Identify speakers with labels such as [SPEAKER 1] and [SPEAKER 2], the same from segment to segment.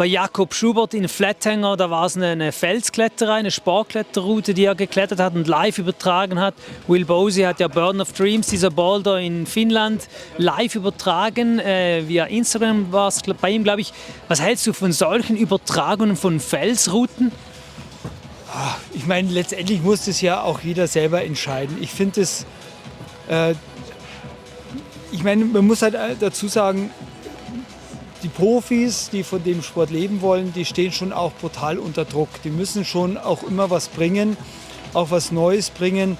[SPEAKER 1] Bei Jakob Schubert in Flathanger, da war es eine Felskletterei, eine Sportkletterroute, die er geklettert hat und live übertragen hat. Will Bosey hat ja Burden of Dreams, dieser Boulder in Finnland, live übertragen. Via Instagram war es bei ihm, glaube ich. Was hältst du von solchen Übertragungen von Felsrouten?
[SPEAKER 2] Ich meine, letztendlich muss das ja auch jeder selber entscheiden. Ich finde es, man muss halt dazu sagen, die Profis, die von dem Sport leben wollen, die stehen schon auch brutal unter Druck. Die müssen schon auch immer was bringen, auch was Neues bringen,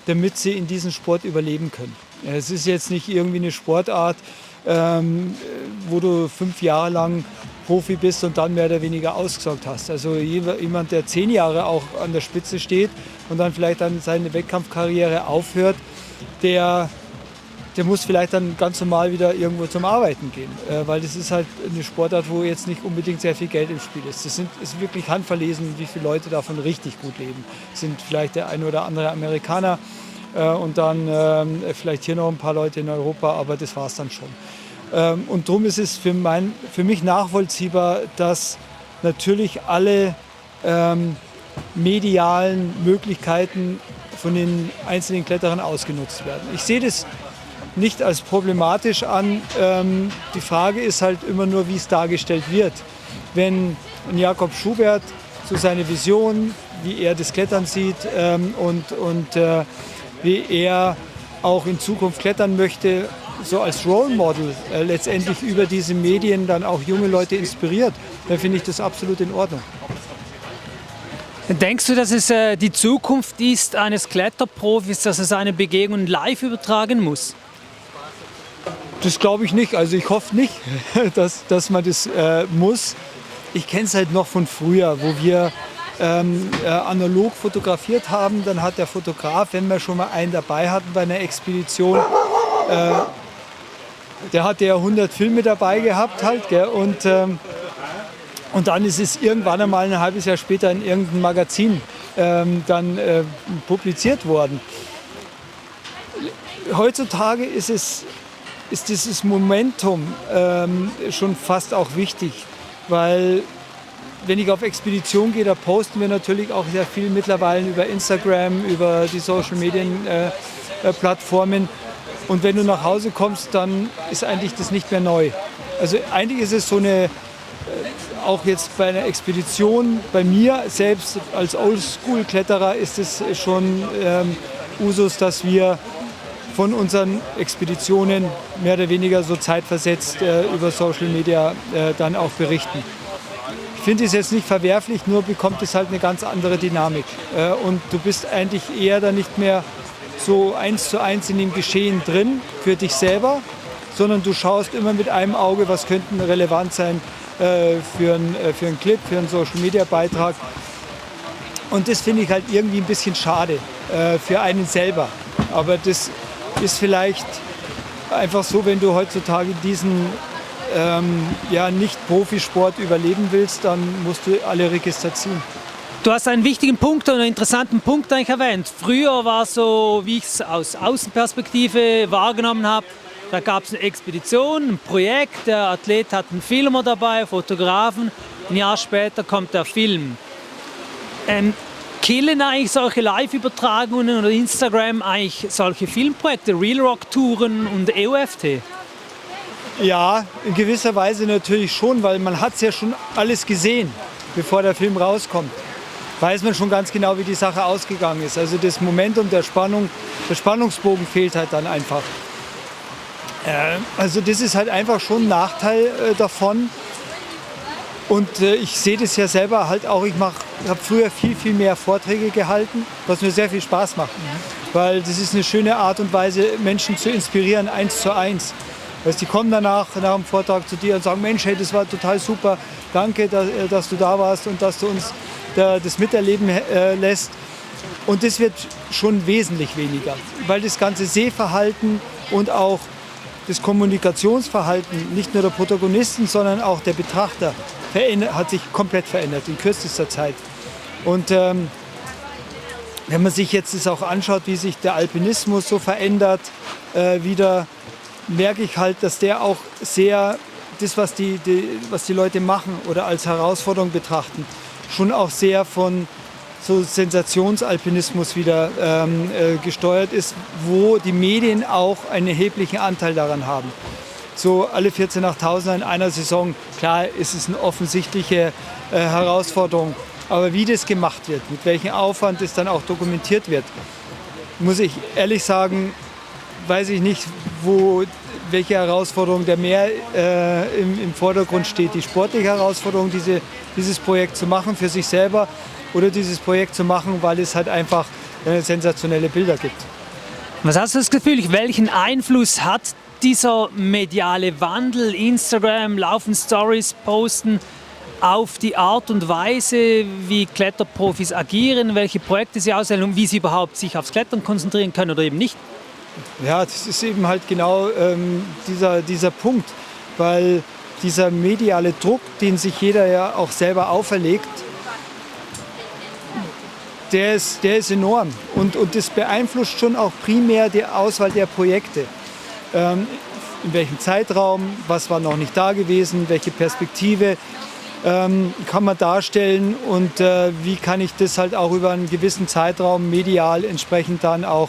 [SPEAKER 2] damit sie in diesem Sport überleben können. Es ist jetzt nicht irgendwie eine Sportart, wo du 5 Jahre lang Profi bist und dann mehr oder weniger ausgesorgt hast. Also jemand, der 10 Jahre auch an der Spitze steht und dann vielleicht dann seine Wettkampfkarriere aufhört, der muss vielleicht dann ganz normal wieder irgendwo zum Arbeiten gehen. Weil das ist halt eine Sportart, wo jetzt nicht unbedingt sehr viel Geld im Spiel ist. Es ist wirklich handverlesen, wie viele Leute davon richtig gut leben. Es sind vielleicht der eine oder andere Amerikaner und dann vielleicht hier noch ein paar Leute in Europa, aber das war es dann schon. Und darum ist es für mich nachvollziehbar, dass natürlich alle medialen Möglichkeiten von den einzelnen Kletterern ausgenutzt werden. Ich sehe das nicht als problematisch an. Die Frage ist halt immer nur, wie es dargestellt wird. Wenn ein Jakob Schubert so seine Vision, wie er das Klettern sieht und wie er auch in Zukunft klettern möchte, so als Role Model letztendlich über diese Medien dann auch junge Leute inspiriert, dann finde ich das absolut in Ordnung.
[SPEAKER 1] Denkst du, dass es die Zukunft ist eines Kletterprofis, dass er seine Begegnungen live übertragen muss?
[SPEAKER 2] Das glaube ich nicht. Also ich hoffe nicht, dass man das muss. Ich kenne es halt noch von früher, wo wir analog fotografiert haben. Dann hat der Fotograf, wenn wir schon mal einen dabei hatten bei einer Expedition, der hatte ja 100 Filme dabei gehabt halt, gell? Und dann ist es irgendwann einmal ein halbes Jahr später in irgendeinem Magazin publiziert worden. Heutzutage ist dieses Momentum schon fast auch wichtig, weil wenn ich auf Expedition gehe, da posten wir natürlich auch sehr viel mittlerweile über Instagram, über die Social Medien Plattformen. Und wenn du nach Hause kommst, dann ist eigentlich das nicht mehr neu. Also eigentlich ist es so eine, auch jetzt bei einer Expedition, bei mir selbst als Oldschool-Kletterer ist es schon Usus, dass wir von unseren Expeditionen mehr oder weniger so zeitversetzt über Social Media dann auch berichten. Ich finde es jetzt nicht verwerflich, nur bekommt es halt eine ganz andere Dynamik. Und du bist eigentlich eher dann nicht mehr so 1:1 in dem Geschehen drin für dich selber, sondern du schaust immer mit einem Auge, was könnte relevant sein für einen Clip, für einen Social-Media-Beitrag. Und das finde ich halt irgendwie ein bisschen schade für einen selber. Aber das ist vielleicht einfach so, wenn du heutzutage diesen Nicht-Profisport überleben willst, dann musst du alle Register ziehen.
[SPEAKER 1] Du hast einen wichtigen Punkt und einen interessanten Punkt eigentlich erwähnt. Früher war es so, wie ich es aus Außenperspektive wahrgenommen habe, da gab es eine Expedition, ein Projekt, der Athlet hat einen Filmer dabei, Fotografen, ein Jahr später kommt der Film. Killen eigentlich solche Live-Übertragungen oder Instagram eigentlich solche Filmprojekte, Real Rock-Touren und EOFT?
[SPEAKER 2] Ja, in gewisser Weise natürlich schon, weil man hat es ja schon alles gesehen, bevor der Film rauskommt. Weiß man schon ganz genau, wie die Sache ausgegangen ist. Also das Momentum der Spannung, der Spannungsbogen fehlt halt dann einfach. Also das ist halt einfach schon ein Nachteil davon. Und ich sehe das ja selber halt auch, ich habe früher viel mehr Vorträge gehalten, was mir sehr viel Spaß macht. Weil das ist eine schöne Art und Weise, Menschen zu inspirieren, 1:1. Also die kommen danach, nach dem Vortrag zu dir und sagen, Mensch, hey, das war total super, danke, dass du da warst und dass du uns das miterleben lässt. Und das wird schon wesentlich weniger, weil das ganze Sehverhalten und auch das Kommunikationsverhalten nicht nur der Protagonisten, sondern auch der Betrachter hat sich komplett verändert in kürzester Zeit. Und wenn man sich jetzt das auch anschaut, wie sich der Alpinismus so verändert, wieder merke ich halt, dass der auch sehr das, was die Leute machen oder als Herausforderung betrachten, schon auch sehr von so Sensationsalpinismus wieder gesteuert ist, wo die Medien auch einen erheblichen Anteil daran haben. So alle 14 Achttausender in einer Saison, klar, ist es eine offensichtliche Herausforderung. Aber wie das gemacht wird, mit welchem Aufwand es dann auch dokumentiert wird, muss ich ehrlich sagen, weiß ich nicht, welche Herausforderung der mehr im Vordergrund steht. Die sportliche Herausforderung, dieses Projekt zu machen für sich selber oder dieses Projekt zu machen, weil es halt einfach sensationelle Bilder gibt.
[SPEAKER 1] Was hast du das Gefühl, welchen Einfluss hat dieser mediale Wandel, Instagram, laufen Stories, posten, auf die Art und Weise, wie Kletterprofis agieren, welche Projekte sie auswählen und wie sie überhaupt sich aufs Klettern konzentrieren können oder eben nicht?
[SPEAKER 2] Ja, das ist eben halt genau dieser Punkt, weil dieser mediale Druck, den sich jeder ja auch selber auferlegt, der ist enorm und das beeinflusst schon auch primär die Auswahl der Projekte. In welchem Zeitraum, was war noch nicht da gewesen, welche Perspektive kann man darstellen und wie kann ich das halt auch über einen gewissen Zeitraum medial entsprechend dann auch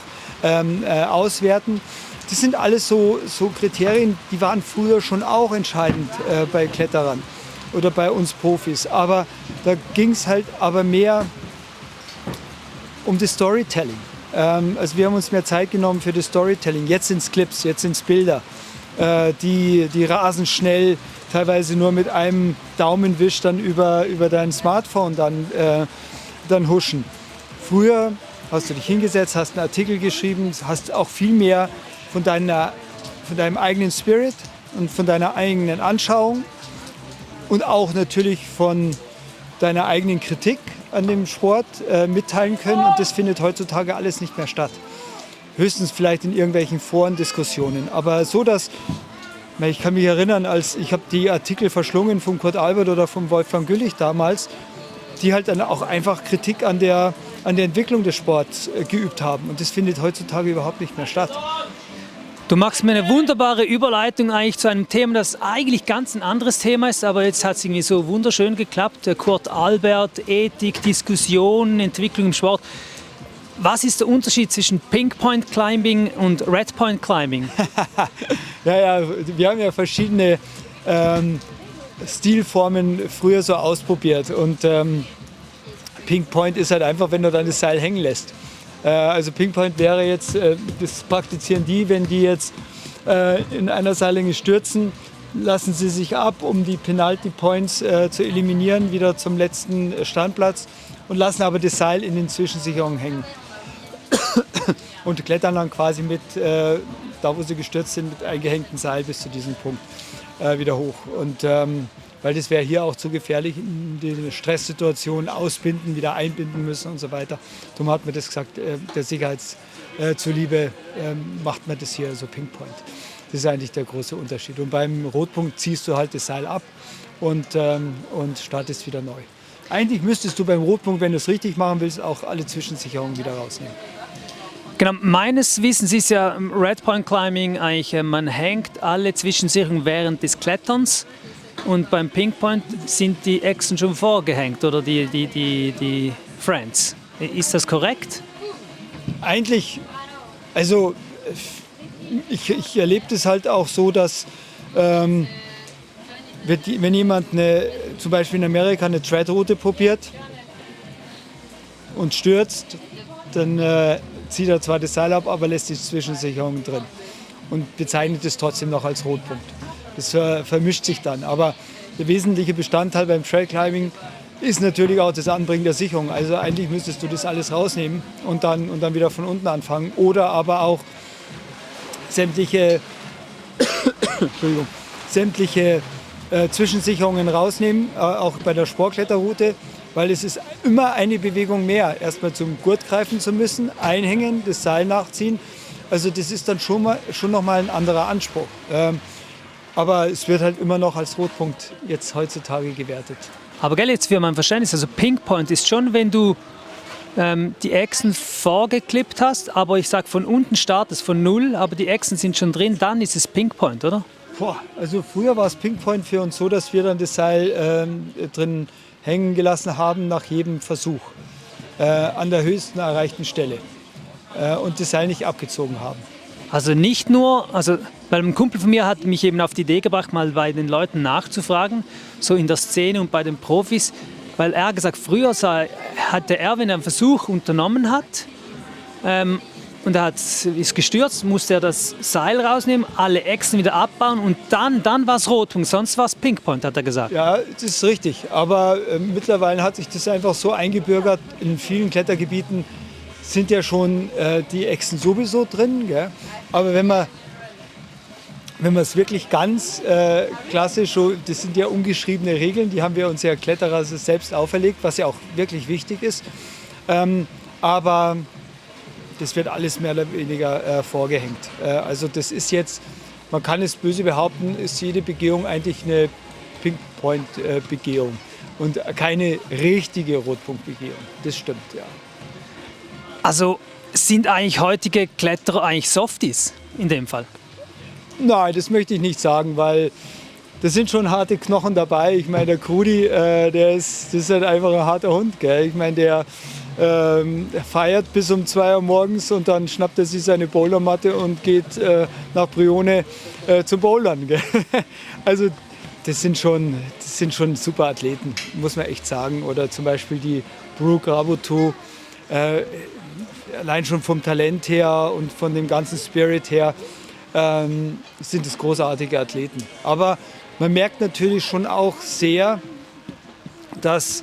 [SPEAKER 2] auswerten. Das sind alles so Kriterien, die waren früher schon auch entscheidend bei Kletterern oder bei uns Profis. Aber da ging es halt aber mehr um das Storytelling. Also wir haben uns mehr Zeit genommen für das Storytelling. Jetzt sind es Clips, jetzt sind es Bilder, die rasend schnell, teilweise nur mit einem Daumenwisch dann über dein Smartphone dann huschen. Früher hast du dich hingesetzt, hast einen Artikel geschrieben, hast auch viel mehr von deinem eigenen Spirit und von deiner eigenen Anschauung und auch natürlich von deiner eigenen Kritik an dem Sport mitteilen können. Und das findet heutzutage alles nicht mehr statt. Höchstens vielleicht in irgendwelchen Forendiskussionen. Aber so, dass, ich kann mich erinnern, ich habe die Artikel verschlungen von Kurt Albert oder von Wolfgang Güllich damals, die halt dann auch einfach Kritik an der Entwicklung des Sports geübt haben. Und das findet heutzutage überhaupt nicht mehr statt.
[SPEAKER 1] Du machst mir eine wunderbare Überleitung eigentlich zu einem Thema, das eigentlich ganz ein anderes Thema ist, aber jetzt hat es irgendwie so wunderschön geklappt. Der Kurt Albert, Ethik, Diskussion, Entwicklung im Sport. Was ist der Unterschied zwischen Pink Point Climbing und Red Point Climbing?
[SPEAKER 2] Ja, wir haben ja verschiedene Stilformen früher so ausprobiert und Pink Point ist halt einfach, wenn du dann das Seil hängen lässt. Also Pink Point wäre jetzt, das praktizieren die, wenn die jetzt in einer Seillänge stürzen, lassen sie sich ab, um die Penalty Points zu eliminieren, wieder zum letzten Standplatz und lassen aber das Seil in den Zwischensicherungen hängen. Und klettern dann quasi da wo sie gestürzt sind, mit eingehängtem Seil bis zu diesem Punkt wieder hoch. Und weil das wäre hier auch zu gefährlich, in den Stresssituationen ausbinden, wieder einbinden müssen und so weiter. Darum hat man das gesagt, der Sicherheit zuliebe macht man das hier so Pink Point. Das ist eigentlich der große Unterschied. Und beim Rotpunkt ziehst du halt das Seil ab und startest wieder neu. Eigentlich müsstest du beim Rotpunkt, wenn du es richtig machen willst, auch alle Zwischensicherungen wieder rausnehmen.
[SPEAKER 1] Genau, meines Wissens ist ja Red Point Climbing eigentlich, man hängt alle Zwischensicherungen während des Kletterns. Und beim Pink Point sind die Echsen schon vorgehängt oder die Friends. Ist das korrekt?
[SPEAKER 2] Eigentlich, also ich erlebe das halt auch so, dass wenn jemand zum Beispiel in Amerika eine Tread-Route probiert und stürzt, dann zieht er zwar das Seil ab, aber lässt die Zwischensicherung drin und bezeichnet es trotzdem noch als Rotpunkt. Das vermischt sich dann. Aber der wesentliche Bestandteil beim Trailclimbing ist natürlich auch das Anbringen der Sicherung. Also eigentlich müsstest du das alles rausnehmen und dann wieder von unten anfangen. Oder aber auch sämtliche Zwischensicherungen rausnehmen, auch bei der Sportkletterroute, weil es ist immer eine Bewegung mehr. Erstmal zum Gurt greifen zu müssen, einhängen, das Seil nachziehen. Also das ist dann schon nochmal ein anderer Anspruch. Aber es wird halt immer noch als Rotpunkt jetzt heutzutage gewertet.
[SPEAKER 1] Aber gell, jetzt für mein Verständnis, also Pink Point ist schon, wenn du die Echsen vorgeklippt hast, aber ich sage von unten startest von null, aber die Echsen sind schon drin, dann ist es Pink Point, oder?
[SPEAKER 2] Also früher war es Pinkpoint für uns so, dass wir dann das Seil drin hängen gelassen haben nach jedem Versuch an der höchsten erreichten Stelle und das Seil nicht abgezogen haben.
[SPEAKER 1] Also nicht nur, weil ein Kumpel von mir hat mich eben auf die Idee gebracht, mal bei den Leuten nachzufragen, so in der Szene und bei den Profis, weil er gesagt, früher hatte er, wenn er einen Versuch unternommen hat, und er ist gestürzt, musste er das Seil rausnehmen, alle Echsen wieder abbauen und dann war es Rotpunkt, sonst war es Pinkpoint, hat er gesagt.
[SPEAKER 2] Ja, das ist richtig. Aber mittlerweile hat sich das einfach so eingebürgert. In vielen Klettergebieten sind ja schon die Echsen sowieso drin. Gell? Aber wenn man es wirklich ganz klassisch, so, das sind ja ungeschriebene Regeln, die haben wir uns ja Kletterer selbst auferlegt, was ja auch wirklich wichtig ist. Aber das wird alles mehr oder weniger vorgehängt. Also das ist jetzt, man kann es böse behaupten, ist jede Begehung eigentlich eine Pinkpoint-Begehung und keine richtige Rotpunktbegehung. Das stimmt, ja.
[SPEAKER 1] Also sind eigentlich heutige Kletterer eigentlich Softies in dem Fall?
[SPEAKER 2] Nein, das möchte ich nicht sagen, weil da sind schon harte Knochen dabei. Ich meine, der Krudi, das ist halt einfach ein harter Hund. Gell? Ich meine, der feiert bis um 2 Uhr morgens und dann schnappt er sich seine Bouldermatte und geht nach Brione zum Bouldern. Gell? Also das sind schon super Athleten, muss man echt sagen. Oder zum Beispiel die Brooke Rabotou, allein schon vom Talent her und von dem ganzen Spirit her sind es großartige Athleten. Aber man merkt natürlich schon auch sehr, dass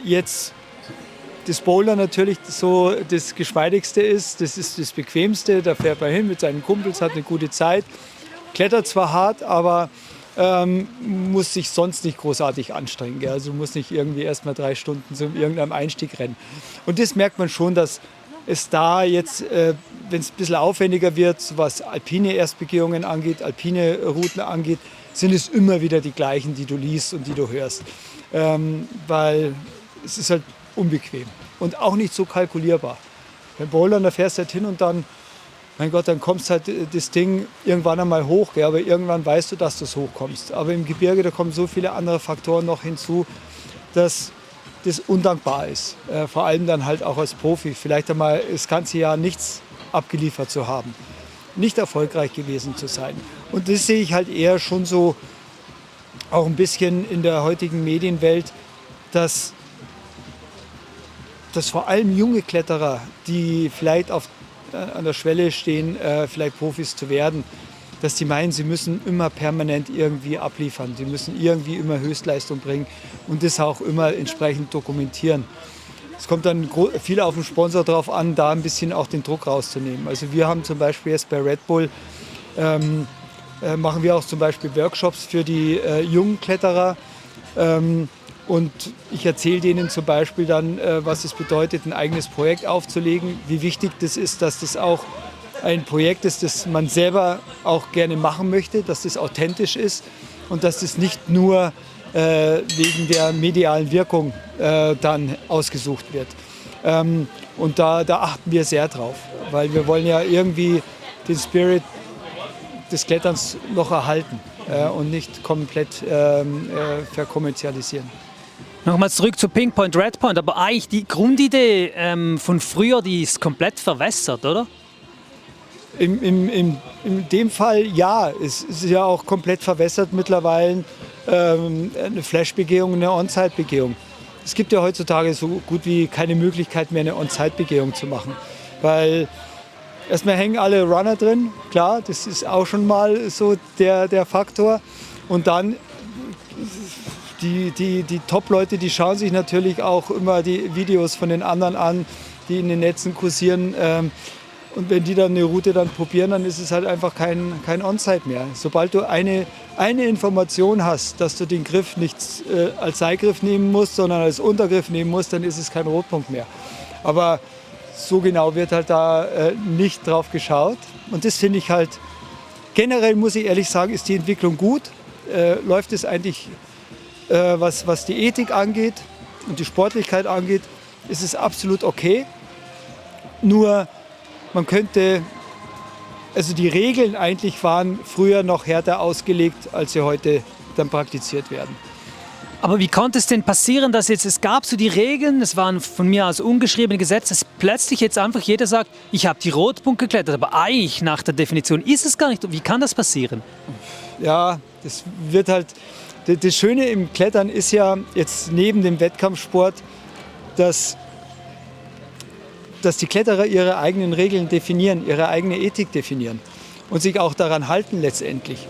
[SPEAKER 2] jetzt das Bouldern natürlich so das Geschmeidigste ist, das ist das Bequemste, da fährt man hin mit seinen Kumpels, hat eine gute Zeit, klettert zwar hart, aber muss sich sonst nicht großartig anstrengen. Gell? Also muss nicht irgendwie erst mal 3 Stunden zu irgendeinem Einstieg rennen. Und das merkt man schon, dass es da jetzt, wenn es ein bisschen aufwendiger wird, was alpine Erstbegehungen angeht, alpine Routen angeht, sind es immer wieder die gleichen, die du liest und die du hörst. Weil es ist halt unbequem und auch nicht so kalkulierbar. Beim Bouldern, da fährst du halt hin und dann, mein Gott, dann kommst halt das Ding irgendwann einmal hoch, gell, aber irgendwann weißt du, dass du es hochkommst. Aber im Gebirge, da kommen so viele andere Faktoren noch hinzu, dass das undankbar ist. Vor allem dann halt auch als Profi, vielleicht einmal das ganze Jahr nichts abgeliefert zu haben, nicht erfolgreich gewesen zu sein. Und das sehe ich halt eher schon so auch ein bisschen in der heutigen Medienwelt, dass vor allem junge Kletterer, die vielleicht an der Schwelle stehen, vielleicht Profis zu werden, dass die meinen, sie müssen immer permanent irgendwie abliefern. Sie müssen irgendwie immer Höchstleistung bringen und das auch immer entsprechend dokumentieren. Es kommt dann viel auf den Sponsor drauf an, da ein bisschen auch den Druck rauszunehmen. Also wir haben zum Beispiel jetzt bei Red Bull, machen wir auch zum Beispiel Workshops für die jungen Kletterer. Und ich erzähle denen zum Beispiel dann, was es bedeutet, ein eigenes Projekt aufzulegen, wie wichtig das ist, dass das auch ein Projekt ist, das man selber auch gerne machen möchte, dass das authentisch ist und dass das nicht nur wegen der medialen Wirkung dann ausgesucht wird. Und da achten wir sehr drauf, weil wir wollen ja irgendwie den Spirit des Kletterns noch erhalten und nicht komplett verkommerzialisieren.
[SPEAKER 1] Nochmal zurück zu Pinkpoint, Redpoint, aber eigentlich die Grundidee von früher, die ist komplett verwässert, oder?
[SPEAKER 2] In dem Fall ja, es ist ja auch komplett verwässert mittlerweile eine Flash-Begehung, eine On-Site-Begehung. Es gibt ja heutzutage so gut wie keine Möglichkeit mehr, eine On-Site-Begehung zu machen, weil erstmal hängen alle Runner drin, klar, das ist auch schon mal so der Faktor. Und dann die Top-Leute, die schauen sich natürlich auch immer die Videos von den anderen an, die in den Netzen kursieren. Und wenn die dann eine Route dann probieren, dann ist es halt einfach kein On-Site mehr. Sobald du eine Information hast, dass du den Griff nicht als Seilgriff nehmen musst, sondern als Untergriff nehmen musst, dann ist es kein Rotpunkt mehr. Aber so genau wird halt da nicht drauf geschaut. Und das finde ich halt, generell muss ich ehrlich sagen, ist die Entwicklung gut. Läuft es eigentlich, was die Ethik angeht und die Sportlichkeit angeht, ist es absolut okay. Nur man könnte also die Regeln eigentlich waren früher noch härter ausgelegt, als sie heute dann praktiziert werden.
[SPEAKER 1] Aber wie konnte es denn passieren, dass jetzt, es gab so die Regeln, es waren von mir aus ungeschriebene Gesetze, dass plötzlich jetzt einfach jeder sagt, ich habe die Rotpunkt geklettert, aber eigentlich nach der Definition ist es gar nicht. Wie kann das passieren?
[SPEAKER 2] Ja, das wird halt, das Schöne im Klettern ist ja jetzt neben dem Wettkampfsport, dass die Kletterer ihre eigenen Regeln definieren, ihre eigene Ethik definieren und sich auch daran halten letztendlich.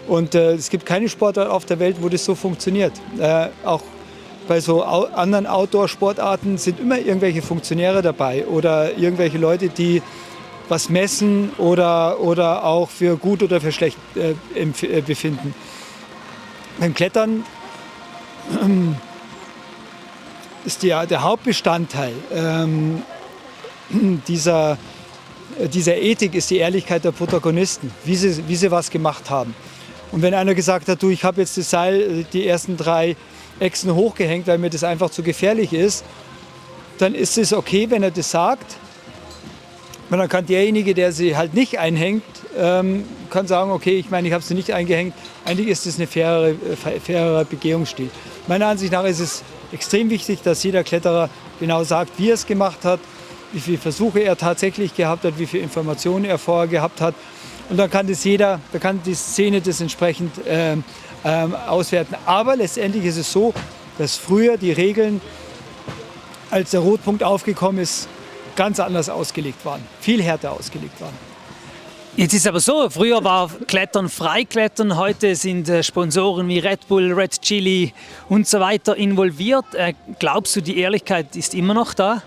[SPEAKER 2] Und es gibt keine Sportart auf der Welt, wo das so funktioniert. Auch bei so anderen Outdoor-Sportarten sind immer irgendwelche Funktionäre dabei oder irgendwelche Leute, die was messen oder auch für gut oder für schlecht befinden. Beim Klettern ist der Hauptbestandteil dieser Ethik ist die Ehrlichkeit der Protagonisten, wie sie was gemacht haben. Und wenn einer gesagt hat, du, ich habe jetzt das Seil, die ersten 3 Echsen hochgehängt, weil mir das einfach zu gefährlich ist, dann ist es okay, wenn er das sagt. Und dann kann derjenige, der sie halt nicht einhängt, kann sagen, okay, ich meine, ich habe sie nicht eingehängt. Eigentlich ist das ein fairer Begehungsstil. Meiner Ansicht nach ist es extrem wichtig, dass jeder Kletterer genau sagt, wie er es gemacht hat, wie viele Versuche er tatsächlich gehabt hat, wie viele Informationen er vorher gehabt hat. Und dann kann die Szene das entsprechend auswerten. Aber letztendlich ist es so, dass früher die Regeln, als der Rotpunkt aufgekommen ist, ganz anders ausgelegt waren, viel härter ausgelegt waren.
[SPEAKER 1] Jetzt ist es aber so, früher war Klettern Freiklettern, heute sind Sponsoren wie Red Bull, Red Chili und so weiter involviert. Glaubst du, die Ehrlichkeit ist immer noch da?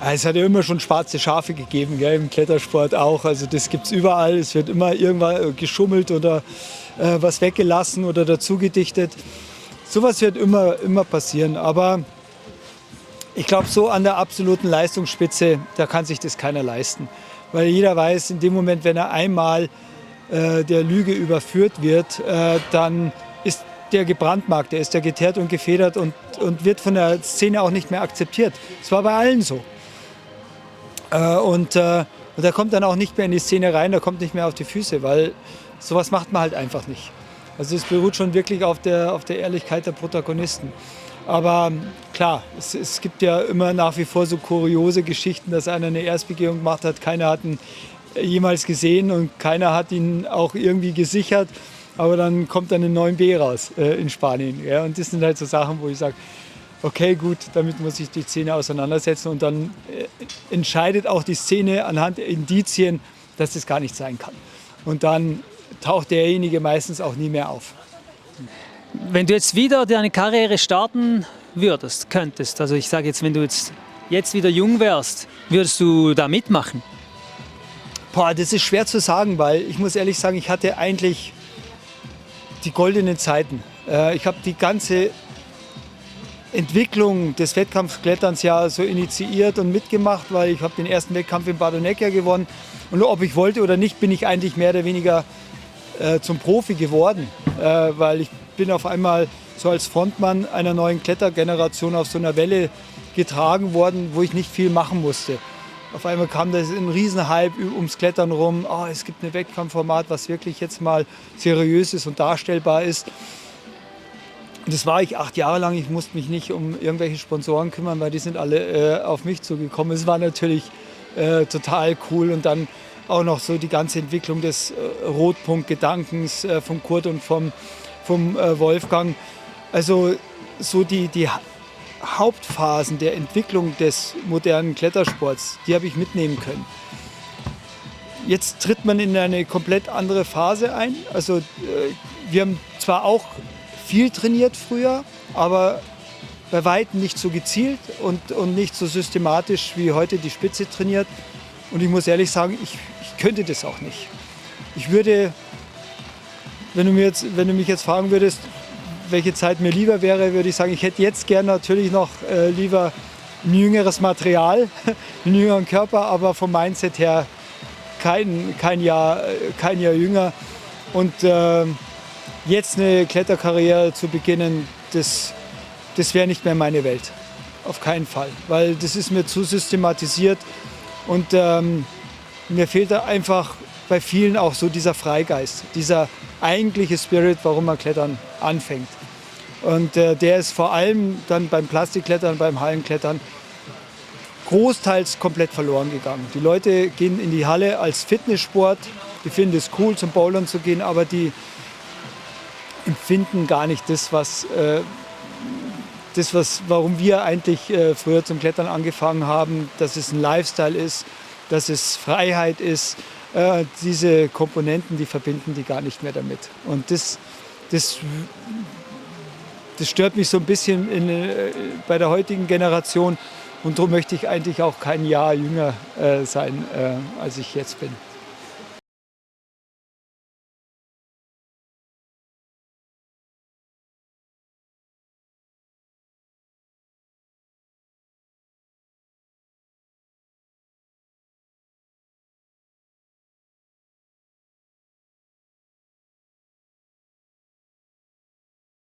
[SPEAKER 2] Es hat ja immer schon schwarze Schafe gegeben, gell, im Klettersport auch. Also das gibt es überall. Es wird immer irgendwann geschummelt oder was weggelassen oder dazugedichtet. Sowas wird immer passieren. Aber ich glaube, so an der absoluten Leistungsspitze, da kann sich das keiner leisten. Weil jeder weiß, in dem Moment, wenn er einmal der Lüge überführt wird, dann ist der gebrandmarkt, der ist ja geteert und gefedert und wird von der Szene auch nicht mehr akzeptiert. Das war bei allen so. Und der kommt dann auch nicht mehr in die Szene rein, der kommt nicht mehr auf die Füße, weil sowas macht man halt einfach nicht. Also es beruht schon wirklich auf der Ehrlichkeit der Protagonisten. Aber klar, es gibt ja immer nach wie vor so kuriose Geschichten, dass einer eine Erstbegehung gemacht hat, keiner hat ihn jemals gesehen und keiner hat ihn auch irgendwie gesichert. Aber dann kommt dann ein 9b raus in Spanien. Ja? Und das sind halt so Sachen, wo ich sage, okay, gut, damit muss ich die Szene auseinandersetzen und dann entscheidet auch die Szene anhand der Indizien, dass das gar nicht sein kann. Und dann taucht derjenige meistens auch nie mehr auf.
[SPEAKER 1] Wenn du jetzt wieder deine Karriere starten könntest, also ich sage jetzt, wenn du jetzt wieder jung wärst, würdest du da mitmachen?
[SPEAKER 2] Boah, das ist schwer zu sagen, weil ich muss ehrlich sagen, ich hatte eigentlich die goldenen Zeiten. Ich habe die ganze Entwicklung des Wettkampfkletterns ja so initiiert und mitgemacht, weil ich habe den ersten Wettkampf in Bardonecchia gewonnen. Und ob ich wollte oder nicht, bin ich eigentlich mehr oder weniger zum Profi geworden, weil ich bin auf einmal so als Frontmann einer neuen Klettergeneration auf so einer Welle getragen worden, wo ich nicht viel machen musste. Auf einmal kam da ein Riesenhype ums Klettern rum. Oh, es gibt ein Wettkampfformat, was wirklich jetzt mal seriös ist und darstellbar ist. Und das war ich 8 Jahre lang. Ich musste mich nicht um irgendwelche Sponsoren kümmern, weil die sind alle auf mich zugekommen. Es war natürlich total cool. Und dann auch noch so die ganze Entwicklung des Rotpunktgedankens von Kurt und vom Wolfgang. Also so die Hauptphasen der Entwicklung des modernen Klettersports, die habe ich mitnehmen können. Jetzt tritt man in eine komplett andere Phase ein. Also wir haben zwar auch viel trainiert früher, aber bei weitem nicht so gezielt und nicht so systematisch wie heute die Spitze trainiert. Und ich muss ehrlich sagen, ich könnte das auch nicht. Ich würde, wenn du mich jetzt fragen würdest, welche Zeit mir lieber wäre, würde ich sagen, ich hätte jetzt gern natürlich noch lieber ein jüngeres Material, einen jüngeren Körper, aber vom Mindset her kein Jahr jünger. Und jetzt eine Kletterkarriere zu beginnen, das wäre nicht mehr meine Welt. Auf keinen Fall, weil das ist mir zu systematisiert. Und Mir fehlt da einfach bei vielen auch so dieser Freigeist, dieser eigentliche Spirit, warum man Klettern anfängt. Und der ist vor allem dann beim Plastikklettern, beim Hallenklettern großteils komplett verloren gegangen. Die Leute gehen in die Halle als Fitnesssport, die finden es cool, zum Bouldern zu gehen, aber die empfinden gar nicht warum wir eigentlich früher zum Klettern angefangen haben, dass es ein Lifestyle ist, dass es Freiheit ist. Diese Komponenten, die verbinden die gar nicht mehr damit. Und das stört mich so ein bisschen bei der heutigen Generation. Und darum möchte ich eigentlich auch kein Jahr jünger sein, als ich jetzt bin.